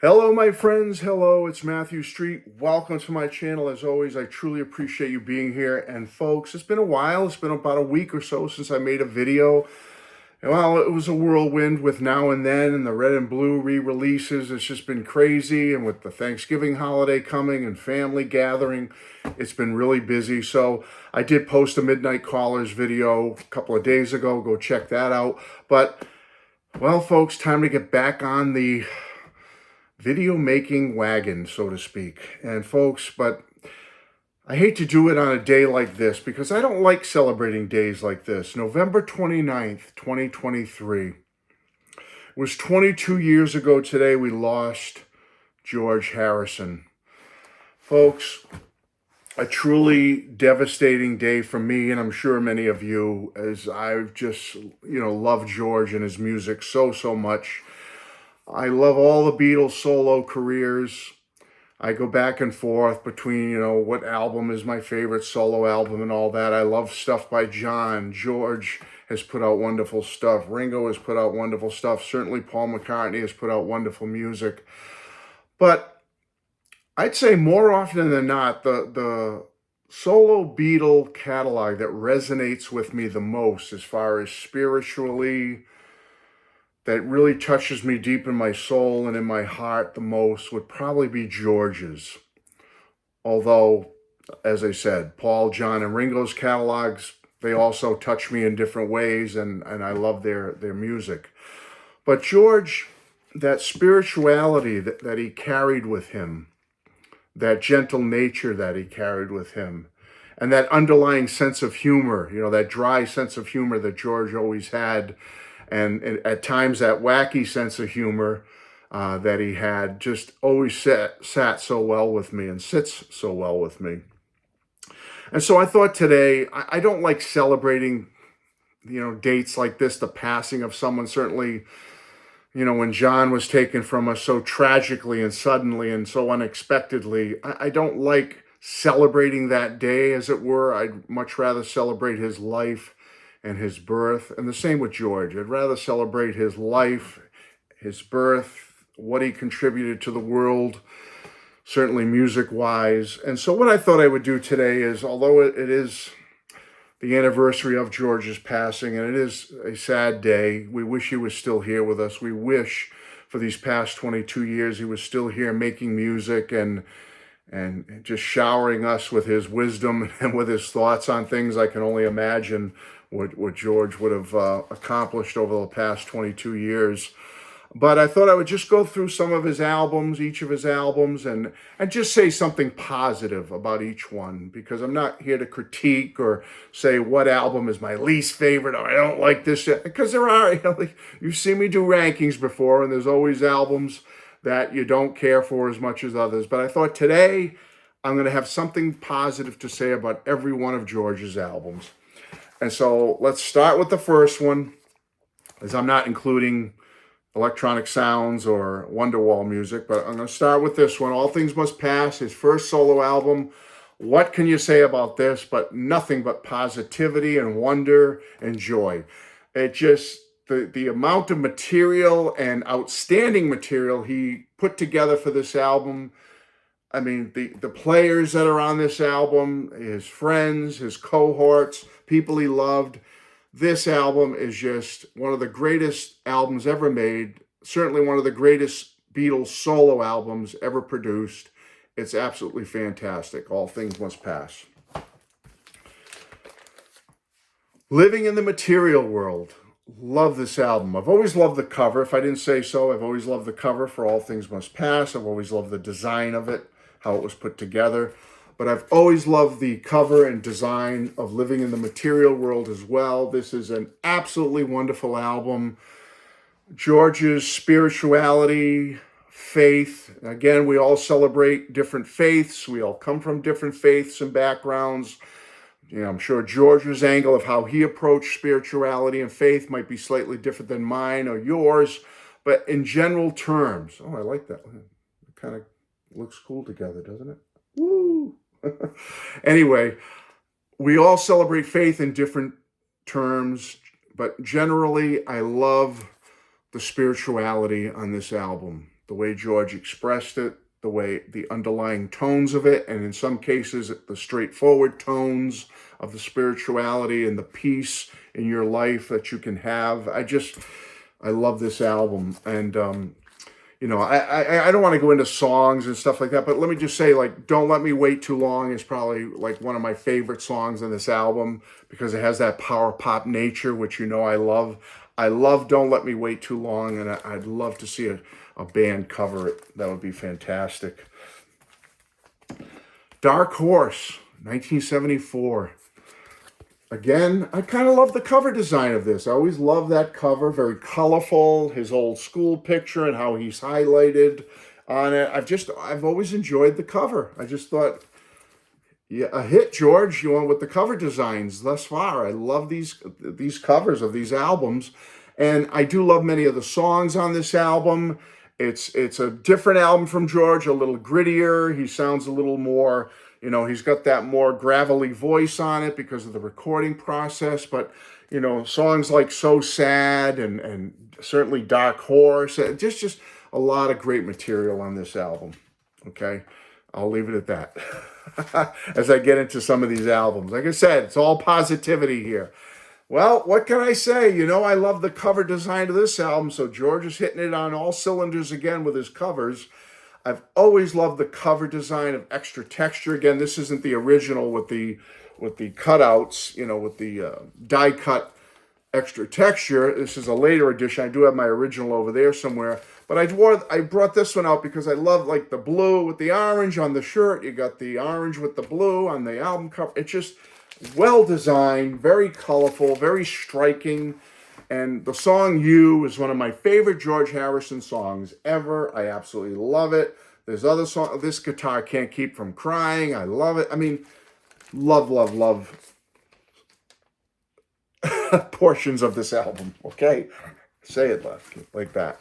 Hello, my friends. Hello, it's Matthew Street. Welcome to my channel. As always, I truly appreciate you being here. And folks, it's been a while. It's been about a week or so since I made a video. And well, it was a whirlwind with Now and Then and the Red and Blue re-releases. It's just been crazy. And with the Thanksgiving holiday coming and family gathering, it's been really busy. So I did post a Midnight Callers video a couple of days ago. Go check that out. But, well, folks, time to get back on the video making wagon, so to speak. And folks, but I hate to do it on a day like this because I don't like celebrating days like this. November 29th, 2023 was 22 years ago today we lost George Harrison. Folks, a truly devastating day for me, and I'm sure many of you, as I've just, loved George and his music so much. I love all the Beatles solo careers. I go back and forth between, what album is my favorite solo album and all that. I love stuff by John. George has put out wonderful stuff. Ringo has put out wonderful stuff. Certainly Paul McCartney has put out wonderful music. But I'd say more often than not, the solo Beatle catalog that resonates with me the most as far as spiritually, that really touches me deep in my soul and in my heart the most would probably be George's. Although, as I said, Paul, John, and Ringo's catalogs, they also touch me in different ways, and I love their music. But George, that spirituality that he carried with him, that gentle nature that he carried with him, and that underlying sense of humor, that dry sense of humor that George always had, and at times that wacky sense of humor that he had just always sat so well with me and sits so well with me. And so I thought today, I don't like celebrating, dates like this, the passing of someone. Certainly, when John was taken from us so tragically and suddenly and so unexpectedly, I don't like celebrating that day, as it were. I'd much rather celebrate his life and his birth. And the same with George. I'd rather celebrate his life, his birth, what he contributed to the world, certainly music-wise. And so what I thought I would do today is, although it is the anniversary of George's passing, and it is a sad day, we wish he was still here with us. We wish for these past 22 years he was still here making music and just showering us with his wisdom and with his thoughts on things. I can only imagine what George would have accomplished over the past 22 years. But I thought I would just go through some of his albums, each of his albums, and just say something positive about each one, because I'm not here to critique or say what album is my least favorite or I don't like this, because there are, you've seen me do rankings before, and there's always albums that you don't care for as much as others. But I thought today I'm going to have something positive to say about every one of George's albums. And so let's start with the first one, as I'm not including electronic sounds or Wonderwall music, but I'm going to start with this one, All Things Must Pass, his first solo album. What can you say about this but nothing but positivity and wonder and joy? It just, the amount of material and outstanding material he put together for this album. I mean, the players that are on this album, his friends, his cohorts, people he loved. This album is just one of the greatest albums ever made. Certainly one of the greatest Beatles solo albums ever produced. It's absolutely fantastic. All Things Must Pass. Living in the Material World. Love this album. I've always loved the cover. If I didn't say so, I've always loved the cover for All Things Must Pass. I've always loved the design of it, how it was put together. But I've always loved the cover and design of Living in the Material World as well. This is an absolutely wonderful album. George's spirituality, faith. Again, we all celebrate different faiths. We all come from different faiths and backgrounds. I'm sure George's angle of how he approached spirituality and faith might be slightly different than mine or yours. But in general terms, I like that. It kind of looks cool together, doesn't it? Woo! Anyway, we all celebrate faith in different terms, but generally I love the spirituality on this album. the way George expressed it, the underlying tones of it, and in some cases, the straightforward tones of the spirituality and the peace in your life that you can have. I love this album. And, I don't want to go into songs and stuff like that, but let me just say, like, Don't Let Me Wait Too Long is probably like one of my favorite songs on this album because it has that power pop nature, which I love. I love Don't Let Me Wait Too Long, and I'd love to see a band cover it. That would be fantastic. Dark Horse, 1974. Again, I kind of love the cover design of this. I always love that cover, very colorful, his old school picture and how he's highlighted on it. I've always enjoyed the cover. I just thought, yeah, a hit, George, with the cover designs thus far. I love these covers of these albums, and I do love many of the songs on this album. It's a different album from George, a little grittier. He sounds a little more, he's got that more gravelly voice on it because of the recording process. But, songs like So Sad and certainly Dark Horse, just a lot of great material on this album. Okay, I'll leave it at that. As I get into some of these albums. Like I said, it's all positivity here. Well, what can I say? I love the cover design of this album, so George is hitting it on all cylinders again with his covers. I've always loved the cover design of Extra Texture. Again, this isn't the original with the cutouts, with the die cut Extra Texture. This is a later edition. I do have my original over there somewhere. But I brought this one out because I love like the blue with the orange on the shirt. You got the orange with the blue on the album cover. It's just well designed, very colorful, very striking. And the song You is one of my favorite George Harrison songs ever. I absolutely love it. There's other songs. This Guitar Can't Keep From Crying. I love it. I mean, love portions of this album. Okay? Say it like that.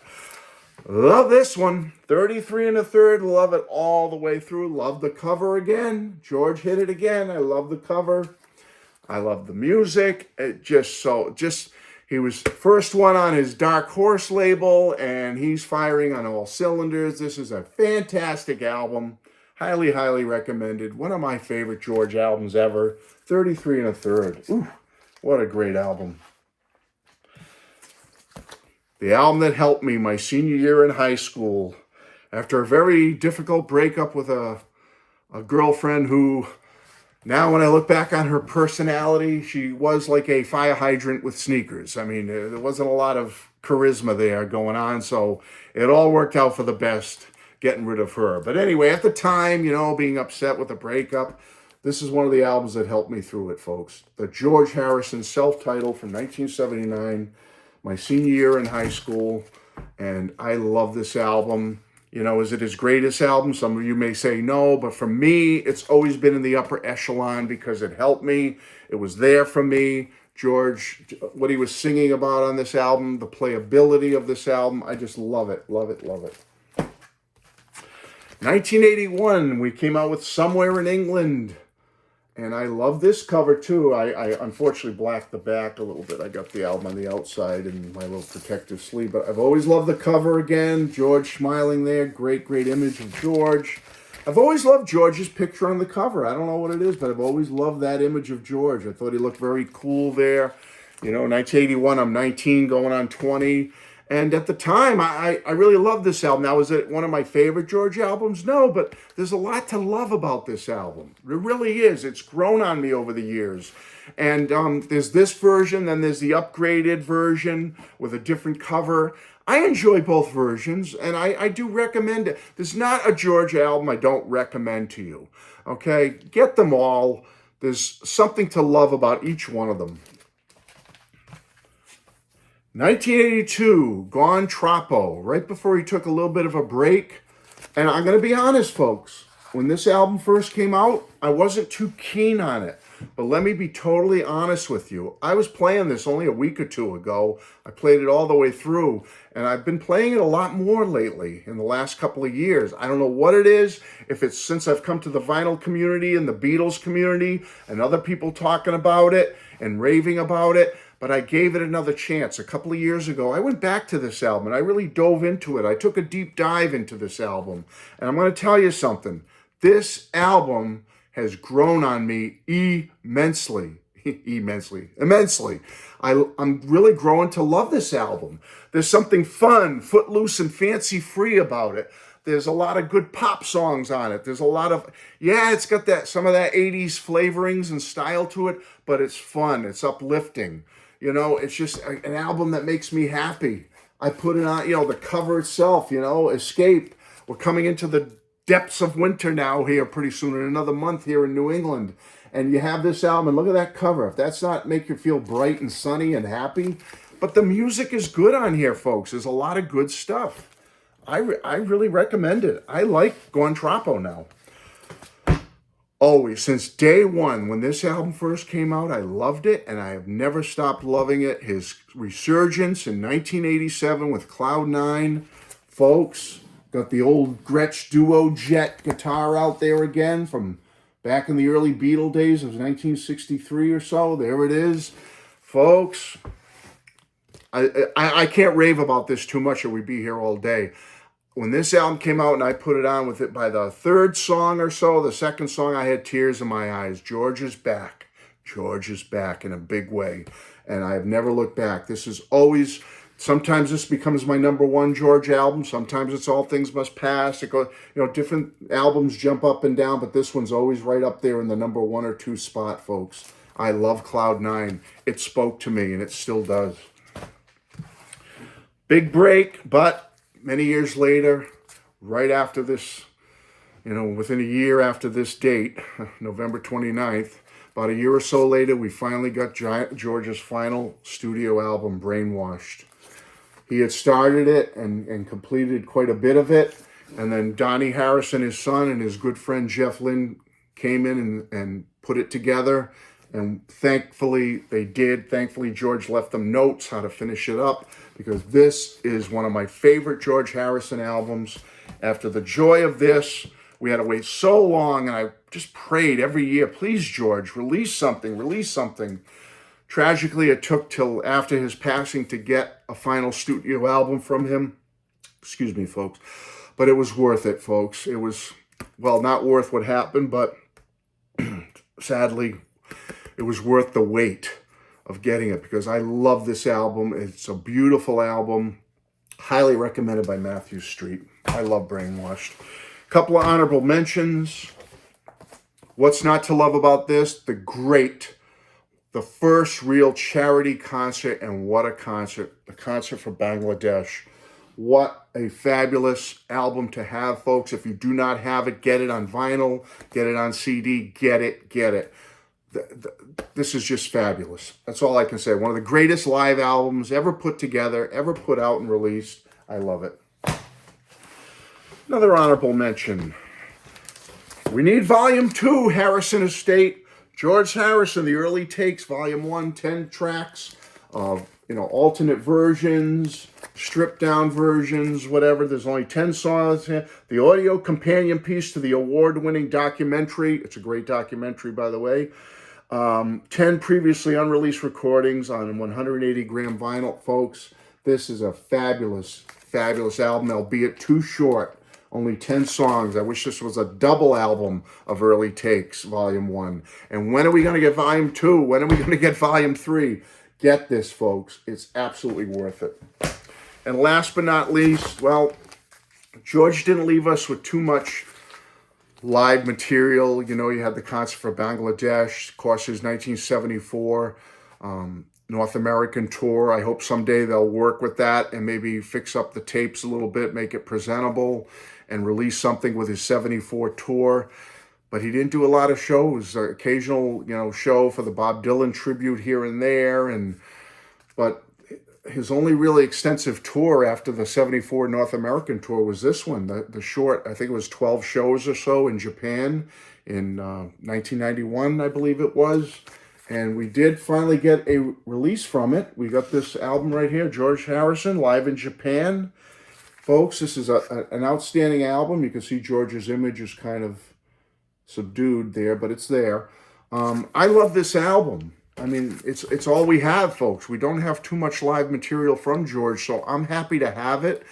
Love this one. 33 1/3. Love it all the way through. Love the cover again. George hit it again. I love the cover. I love the music. He was first one on his Dark Horse label, and he's firing on all cylinders. This is a fantastic album. Highly, highly recommended. One of my favorite George albums ever. 33 1/3. Ooh, what a great album. The album that helped me my senior year in high school. After a very difficult breakup with a girlfriend who, now when I look back on her personality, she was like a fire hydrant with sneakers. I mean, there wasn't a lot of charisma there going on, so it all worked out for the best getting rid of her. But anyway, at the time, being upset with the breakup, this is one of the albums that helped me through it, folks. The George Harrison self-titled from 1979, my senior year in high school, and I love this album. Is it his greatest album? Some of you may say no, but for me, it's always been in the upper echelon because it helped me. It was there for me. George, what he was singing about on this album, the playability of this album, I just love it, love it, love it. 1981, we came out with Somewhere in England. And I love this cover too. I unfortunately blacked the back a little bit. I got the album on the outside and my little protective sleeve. But I've always loved the cover again. George smiling there. Great, great image of George. I've always loved George's picture on the cover. I don't know what it is, but I've always loved that image of George. I thought he looked very cool there. 1981, I'm 19, going on 20. And at the time, I really loved this album. Now, is it one of my favorite George albums? No, but there's a lot to love about this album. It really is. It's grown on me over the years. And there's this version, then there's the upgraded version with a different cover. I enjoy both versions, and I do recommend it. There's not a George album I don't recommend to you. Okay? Get them all. There's something to love about each one of them. 1982, Gone TRPO, right before he took a little bit of a break. And I'm going to be honest, folks. When this album first came out, I wasn't too keen on it. But let me be totally honest with you. I was playing this only a week or two ago. I played it all the way through. And I've been playing it a lot more lately in the last couple of years. I don't know what it is. If it's since I've come to the vinyl community and the Beatles community and other people talking about it and raving about it. but I gave it another chance. A couple of years ago, I went back to this album and I really dove into it. I took a deep dive into this album. And I'm going to tell you something. This album has grown on me immensely. Immensely. I'm really growing to love this album. There's something fun, footloose, and fancy-free about it. There's a lot of good pop songs on it. There's a lot of, yeah, it's got that some of that 80s flavorings and style to it, but it's fun. It's uplifting. You know, it's just an album that makes me happy. I put it on, you know, the cover itself, you know, Escape. We're coming into the depths of winter now here pretty soon, in another month here in New England. And you have this album, and look at that cover. If that's not make you feel bright and sunny and happy. But the music is good on here, folks. There's a lot of good stuff. I really recommend it. I like Going TRPO now. Always, since day one, when this album first came out, I loved it, and I have never stopped loving it. His Resurgence in 1987 with Cloud9, folks, got the old Gretsch Duo Jet guitar out there again from back in the early Beatle days of 1963 or so. There it is, folks. I can't rave about this too much or we'd be here all day. When this album came out and I put it on with it, by the third song or so, the second song, I had tears in my eyes. George is back. George is back in a big way. And I've never looked back. This is always, sometimes this becomes my number one George album. Sometimes it's All Things Must Pass. It goes, you know, different albums jump up and down, but this one's always right up there in the number 1 or 2 spot, folks. I love Cloud9. It spoke to me, and it still does. Big break, but many years later, right after this, you know, within a year after this date, November 29th, about a year or so later, we finally got George's final studio album, Brainwashed. He had started it and completed quite a bit of it, and then Donnie Harrison, his son, and his good friend Jeff Lynne came in and put it together, and thankfully they did. Thankfully, George left them notes how to finish it up, because this is one of my favorite George Harrison albums. After the joy of this, we had to wait so long, and I just prayed every year, please, George, release something, release something. Tragically, it took till after his passing to get a final studio album from him. Excuse me, folks. But it was worth it, folks. It was, well, not worth what happened, but sadly, it was worth the wait of getting it, because I love this album. It's a beautiful album. Highly recommended by Matthew Street. I love Brainwashed. Couple of honorable mentions. What's not to love about this? The first real charity concert, and what a concert. The concert for Bangladesh. What a fabulous album to have, folks. If you do not have it, get it on vinyl, get it on CD, get it. This is just fabulous. That's all I can say. One of the greatest live albums ever put together, ever put out and released. I love it. Another honorable mention. We need Volume 2, Harrison Estate. George Harrison, the early takes, Volume 1, 10 tracks of, you know, alternate versions, stripped down versions, whatever. There's only 10 songs here. The audio companion piece to the award-winning documentary. It's a great documentary, by the way. 10 previously unreleased recordings on 180-gram vinyl, folks. This is a fabulous, fabulous album, albeit too short. Only 10 songs. I wish this was a double album of early takes, Volume 1. And when are we going to get Volume 2? When are we going to get Volume 3? Get this, folks. It's absolutely worth it. And last but not least, well, George didn't leave us with too much live material. You know, you had the concert for Bangladesh, of course, his 1974 North American tour. I hope someday they'll work with that and maybe fix up the tapes a little bit, make it presentable, and release something with his 74 tour. But he didn't do a lot of shows, occasional, you know, show for the Bob Dylan tribute here and there. But his only really extensive tour after the 74 North American tour was this one, the short, I think it was 12 shows or so in Japan in 1991, I believe it was. And we did finally get a release from it. We got this album right here, George Harrison, Live in Japan. Folks, this is an outstanding album. You can see George's image is kind of subdued there, but it's there. I love this album. I mean, it's all we have, folks. We don't have too much live material from George, so I'm happy to have it.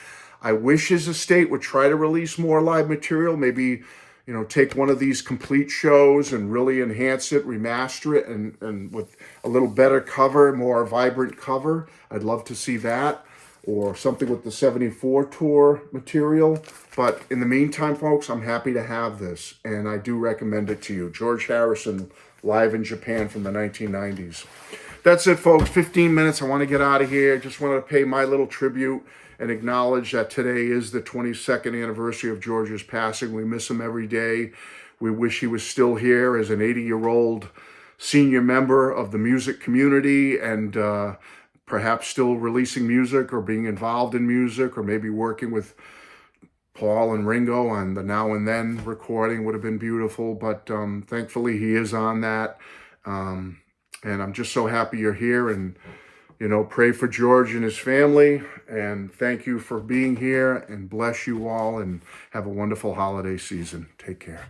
I wish his estate would try to release more live material. Maybe, take one of these complete shows and really enhance it, remaster it, and with a little better cover, more vibrant cover. I'd love to see that, or something with the 74 tour material. But in the meantime, folks, I'm happy to have this, and I do recommend it to you. George Harrison, live in Japan from the 1990s. That's it, folks. 15 minutes. I want to get out of here. Just wanted to pay my little tribute and acknowledge that today is the 22nd anniversary of George's passing. We miss him every day. We wish he was still here as an 80-year-old senior member of the music community, and perhaps still releasing music or being involved in music, or maybe working with Paul and Ringo on the Now and Then recording. Would have been beautiful, but thankfully he is on that. And I'm just so happy you're here, and pray for George and his family, and thank you for being here, and bless you all, and have a wonderful holiday season. Take care.